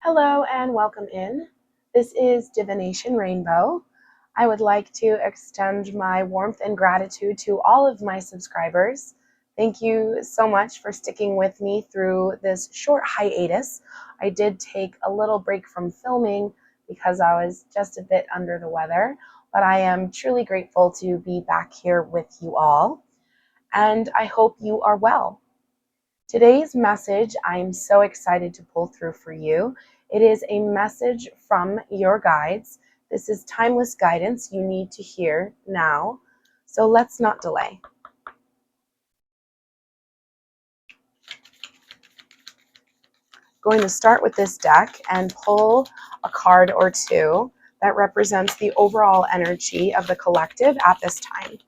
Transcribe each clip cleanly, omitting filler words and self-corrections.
Hello and welcome in. This is Divination Rainbow. I would like to extend my warmth and gratitude to all of my subscribers. Thank you so much for sticking with me through this short hiatus. I did take a little break from filming because I was just a bit under the weather, but I am truly grateful to be back here with you all, and I hope you are well. Today's message, I'm so excited to pull through for you. It is a message from your guides. This is timeless guidance you need to hear now. So let's not delay. Going to start with this deck and pull a card or two that represents the overall energy of the collective at this time.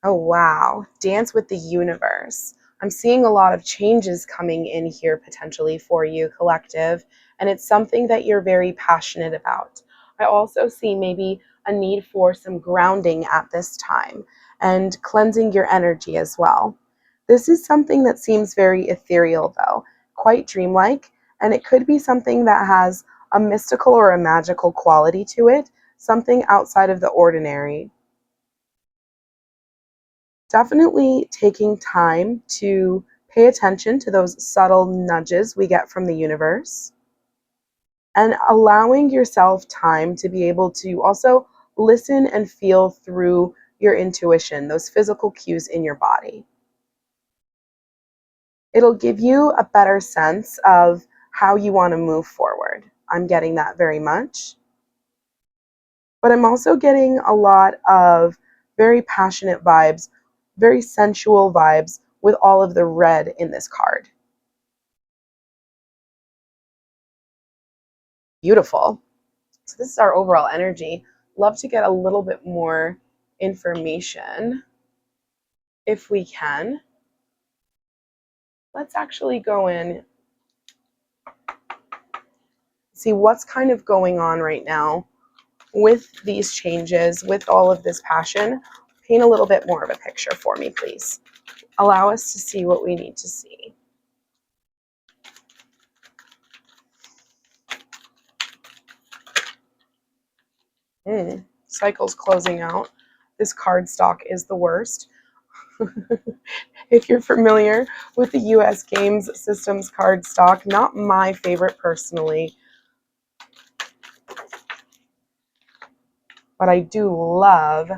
Oh, wow. Dance with the universe. I'm seeing a lot of changes coming in here potentially for you, collective, and it's something that you're very passionate about. I also see maybe a need for some grounding at this time and cleansing your energy as well. This is something that seems very ethereal, though, quite dreamlike, and it could be something that has a mystical or a magical quality to it, something outside of the ordinary. Definitely taking time to pay attention to those subtle nudges we get from the universe and allowing yourself time to be able to also listen and feel through your intuition, those physical cues in your body. It'll give you a better sense of how you want to move forward. I'm getting that very much. But I'm also getting a lot of very passionate vibes, very sensual vibes with all of the red in this card. Beautiful. So this is our overall energy. Love to get a little bit more information if we can. Let's actually go in, see what's kind of going on right now with these changes, with all of this passion. Paint a little bit more of a picture for me, please. Allow us to see what we need to see. Cycle's closing out. This card stock is the worst. If you're familiar with the US Games Systems card stock, not my favorite personally, but I do love,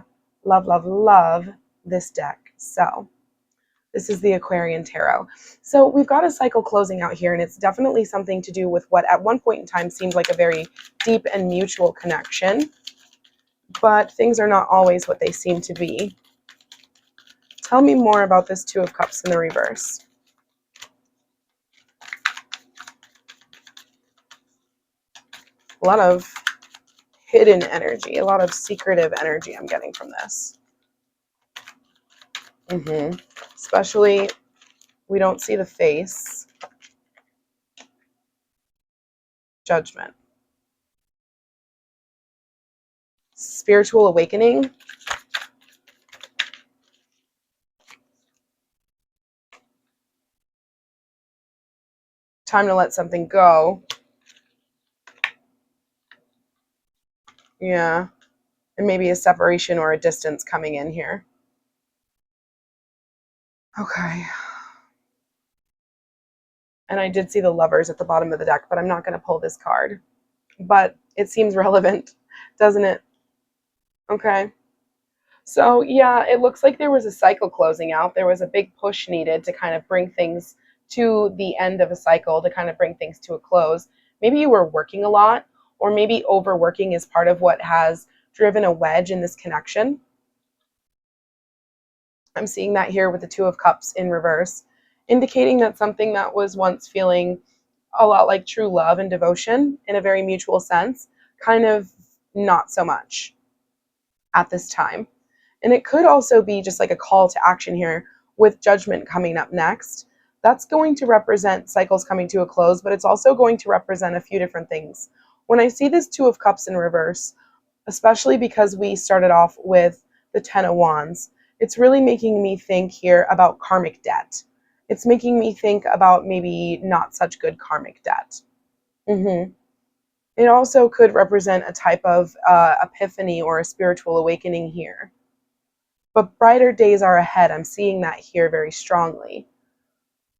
love, love, love this deck. So this is the Aquarian Tarot. So we've got a cycle closing out here, and it's definitely something to do with what at one point in time seemed like a very deep and mutual connection, but things are not always what they seem to be. Tell me more about this Two of Cups in the reverse. A lot of hidden energy, a lot of secretive energy I'm getting from this. Especially, we don't see the face. Judgment. Spiritual awakening. Time to let something go. Yeah. And maybe a separation or a distance coming in here. Okay. And I did see the Lovers at the bottom of the deck, but I'm not going to pull this card. But it seems relevant, doesn't it? Okay. So yeah, it looks like there was a cycle closing out. There was a big push needed to kind of bring things to the end of a cycle, to kind of bring things to a close. Maybe you were working a lot, or maybe overworking is part of what has driven a wedge in this connection. I'm seeing that here with the Two of Cups in reverse, indicating that something that was once feeling a lot like true love and devotion in a very mutual sense, kind of not so much at this time. And it could also be just like a call to action here with Judgment coming up next. That's going to represent cycles coming to a close, but it's also going to represent a few different things. When I see this Two of Cups in reverse, especially because we started off with the Ten of Wands, it's really making me think here about karmic debt It's making me think about maybe not such good karmic debt. It also could represent a type of epiphany or a spiritual awakening here. But brighter days are ahead. I'm seeing that here very strongly.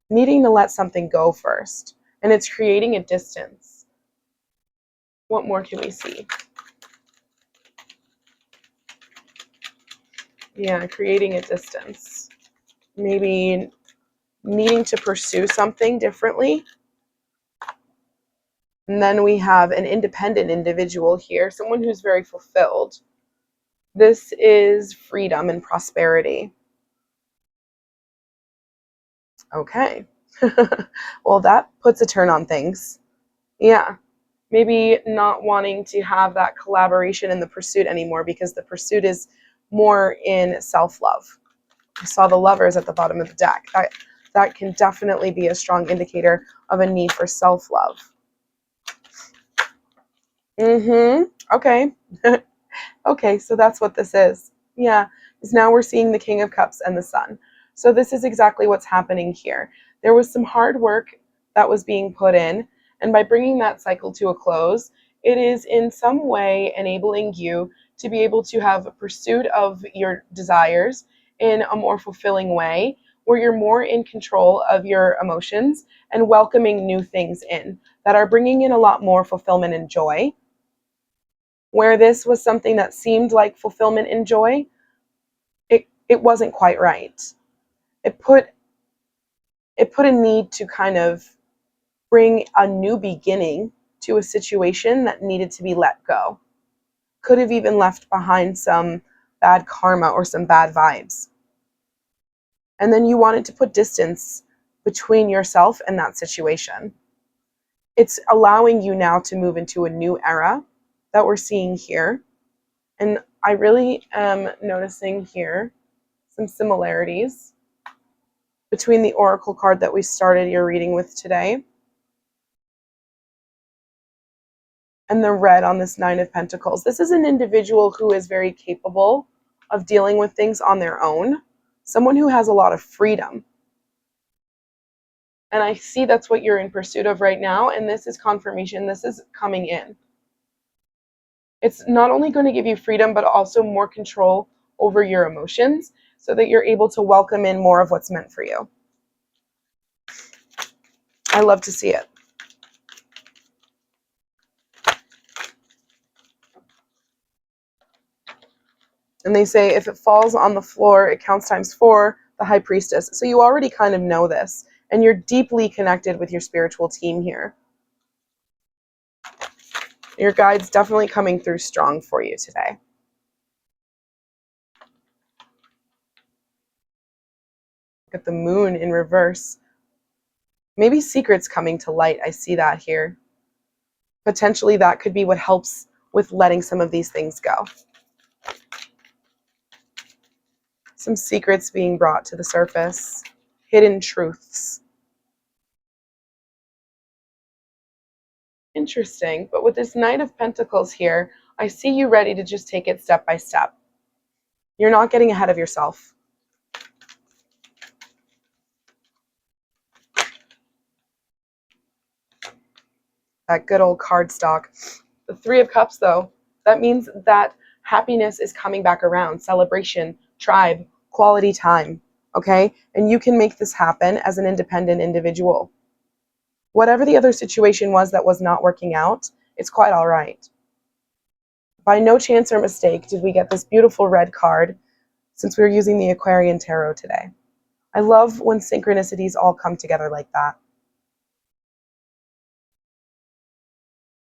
Needing to let something go first. And it's creating a distance. What more can we see? Yeah, creating a distance. Maybe needing to pursue something differently. And then we have an independent individual here, someone who's very fulfilled. This is freedom and prosperity. Okay. Well, that puts a turn on things. Yeah. Maybe not wanting to have that collaboration in the pursuit anymore because the pursuit is more in self-love. I saw the lovers at the bottom of the deck. That can definitely be a strong indicator of a need for self-love. Okay. Okay, so that's what this is. Yeah, because now we're seeing the King of Cups and the Sun. So this is exactly what's happening here. There was some hard work that was being put in, and by bringing that cycle to a close, it is in some way enabling you to be able to have a pursuit of your desires in a more fulfilling way, where you're more in control of your emotions and welcoming new things in that are bringing in a lot more fulfillment and joy. Where this was something that seemed like fulfillment and joy, it wasn't quite right. It put a need to kind of bring a new beginning to a situation that needed to be let go. Could have even left behind some bad karma or some bad vibes. And then you wanted to put distance between yourself and that situation. It's allowing you now to move into a new era that we're seeing here. And I really am noticing here some similarities between the oracle card that we started your reading with today and the red on this Nine of Pentacles. This is an individual who is very capable of dealing with things on their own, someone who has a lot of freedom. And I see that's what you're in pursuit of right now, and this is confirmation. This is coming in. It's not only going to give you freedom, but also more control over your emotions so that you're able to welcome in more of what's meant for you. I love to see it. And they say if it falls on the floor, it counts times 4, the High Priestess. So you already kind of know this, and you're deeply connected with your spiritual team here. Your guide's definitely coming through strong for you today. Look at the moon in reverse. Maybe secrets coming to light. I see that here. Potentially that could be what helps with letting some of these things go. Some secrets being brought to the surface. Hidden truths. Interesting. But with this Knight of Pentacles here, I see you ready to just take it step by step. You're not getting ahead of yourself. That good old card stock. The Three of Cups, though, that means that happiness is coming back around. Celebration, tribe, quality time, okay? And you can make this happen as an independent individual. Whatever the other situation was that was not working out, it's quite all right. By no chance or mistake did we get this beautiful red card since we were using the Aquarian Tarot today. I love when synchronicities all come together like that.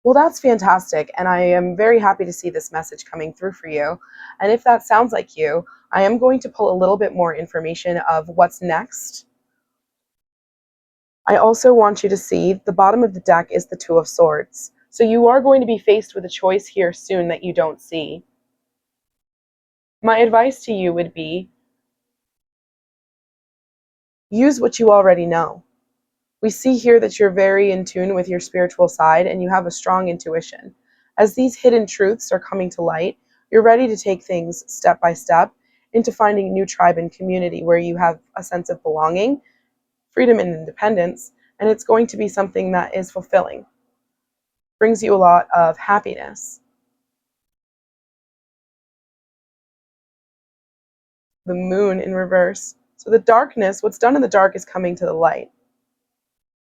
Well, that's fantastic, and I am very happy to see this message coming through for you. And if that sounds like you, I am going to pull a little bit more information of what's next. I also want you to see the bottom of the deck is the Two of Swords. So you are going to be faced with a choice here soon that you don't see. My advice to you would be, use what you already know. We see here that you're very in tune with your spiritual side and you have a strong intuition. As these hidden truths are coming to light, you're ready to take things step by step into finding a new tribe and community where you have a sense of belonging freedom and independence, and it's going to be something that is fulfilling, brings you a lot of happiness. The moon in reverse. So the darkness, what's done in the dark is coming to the light.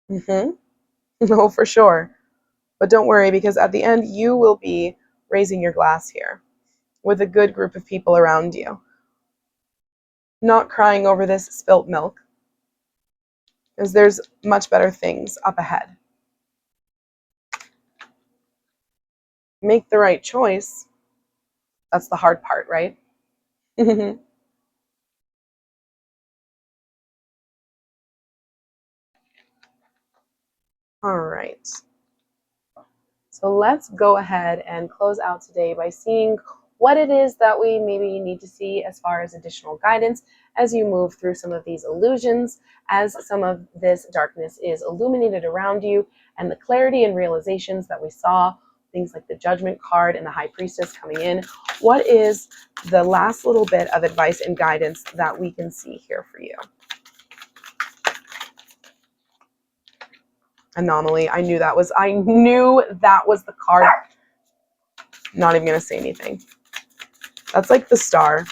No, for sure. But don't worry, because at the end, you will be raising your glass here with a good group of people around you. Not crying over this spilt milk, because there's much better things up ahead. Make the right choice. That's the hard part, right? All right. So let's go ahead and close out today by seeing what it is that we maybe need to see as far as additional guidance as you move through some of these illusions, as some of this darkness is illuminated around you, and the clarity and realizations that we saw, things like the Judgment card and the High Priestess coming in. What is the last little bit of advice and guidance that we can see here for you? Anomaly. I knew that was the card. Not even going to say anything. That's like the star.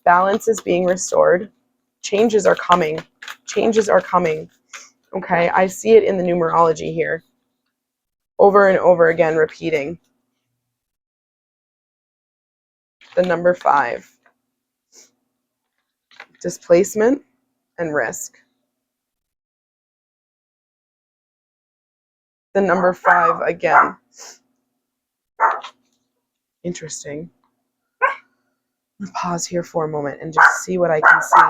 Balance is being restored. Changes are coming. Changes are coming. Okay, I see it in the numerology here. Over and over again, repeating. The number 5. Displacement and risk. The number 5 again. Interesting. Pause here for a moment and just see what I can see.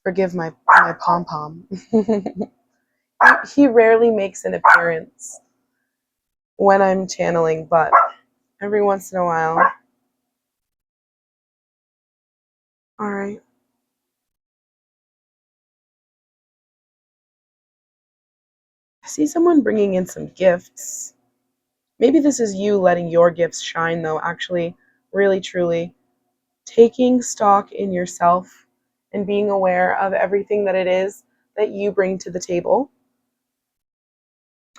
Forgive my pom-pom. He rarely makes an appearance when I'm channeling, but every once in a while. All right. I see someone bringing in some gifts. Maybe this is you letting your gifts shine, though, actually, really, truly. Taking stock in yourself and being aware of everything that it is that you bring to the table.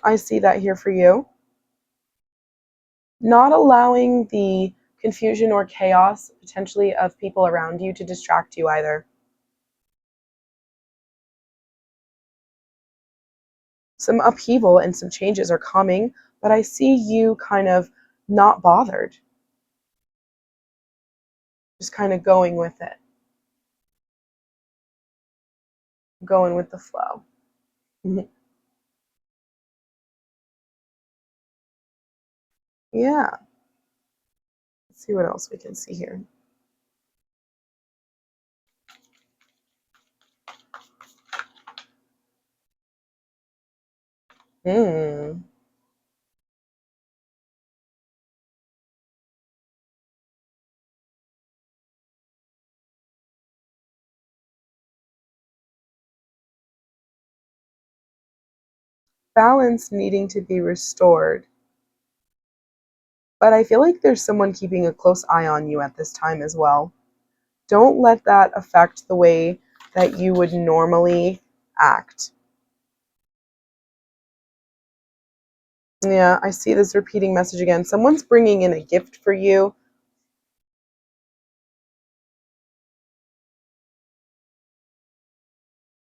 I see that here for you. Not allowing the confusion or chaos, potentially, of people around you to distract you either. Some upheaval and some changes are coming, but I see you kind of not bothered. Just kind of going with it. Going with the flow. Yeah. Let's see what else we can see here. Balance needing to be restored. But I feel like there's someone keeping a close eye on you at this time as well. Don't let that affect the way that you would normally act. Yeah, I see this repeating message again. Someone's bringing in a gift for you.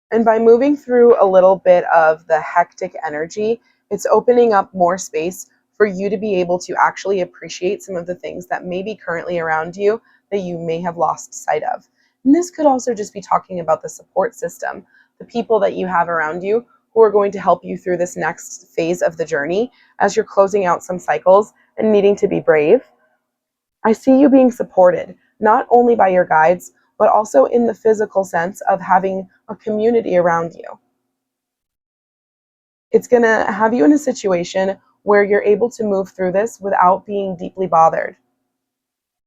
And by moving through a little bit of the hectic energy, it's opening up more space for you to be able to actually appreciate some of the things that may be currently around you that you may have lost sight of. And this could also just be talking about the support system, the people that you have around you who are going to help you through this next phase of the journey as you're closing out some cycles and needing to be brave. I see you being supported, not only by your guides, but also in the physical sense of having a community around you. It's going to have you in a situation where you're able to move through this without being deeply bothered.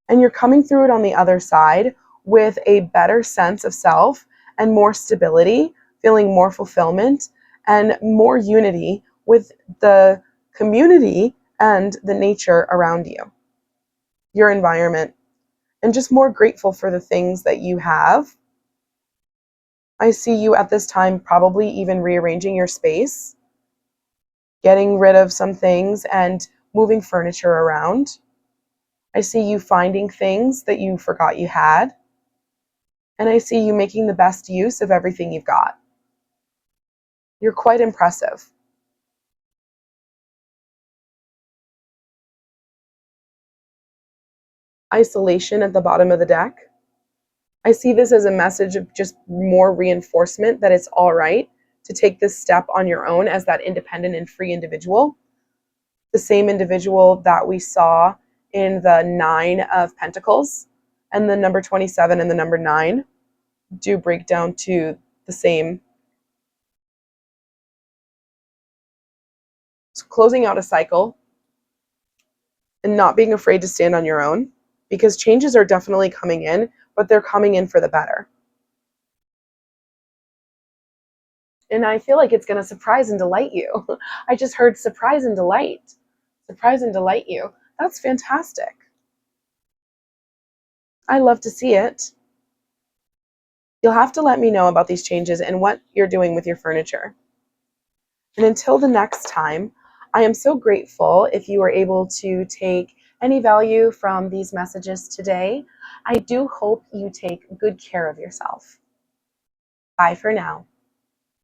And you're coming through it on the other side with a better sense of self and more stability, feeling more fulfillment and more unity with the community and the nature around you, your environment, and just more grateful for the things that you have I see you at this time probably even rearranging your space, getting rid of some things and moving furniture around. I see you finding things that you forgot you had. And I see you making the best use of everything you've got. You're quite impressive. Isolation at the bottom of the deck. I see this as a message of just more reinforcement that it's all right to take this step on your own as that independent and free individual. The same individual that we saw in the Nine of Pentacles, and the number 27 and the number 9 do break down to the same. So closing out a cycle and not being afraid to stand on your own, because changes are definitely coming in, but they're coming in for the better. And I feel like it's going to surprise and delight you. I just heard surprise and delight. Surprise and delight you. That's fantastic. I love to see it. You'll have to let me know about these changes and what you're doing with your furniture. And until the next time, I am so grateful if you were able to take any value from these messages today. I do hope you take good care of yourself. Bye for now.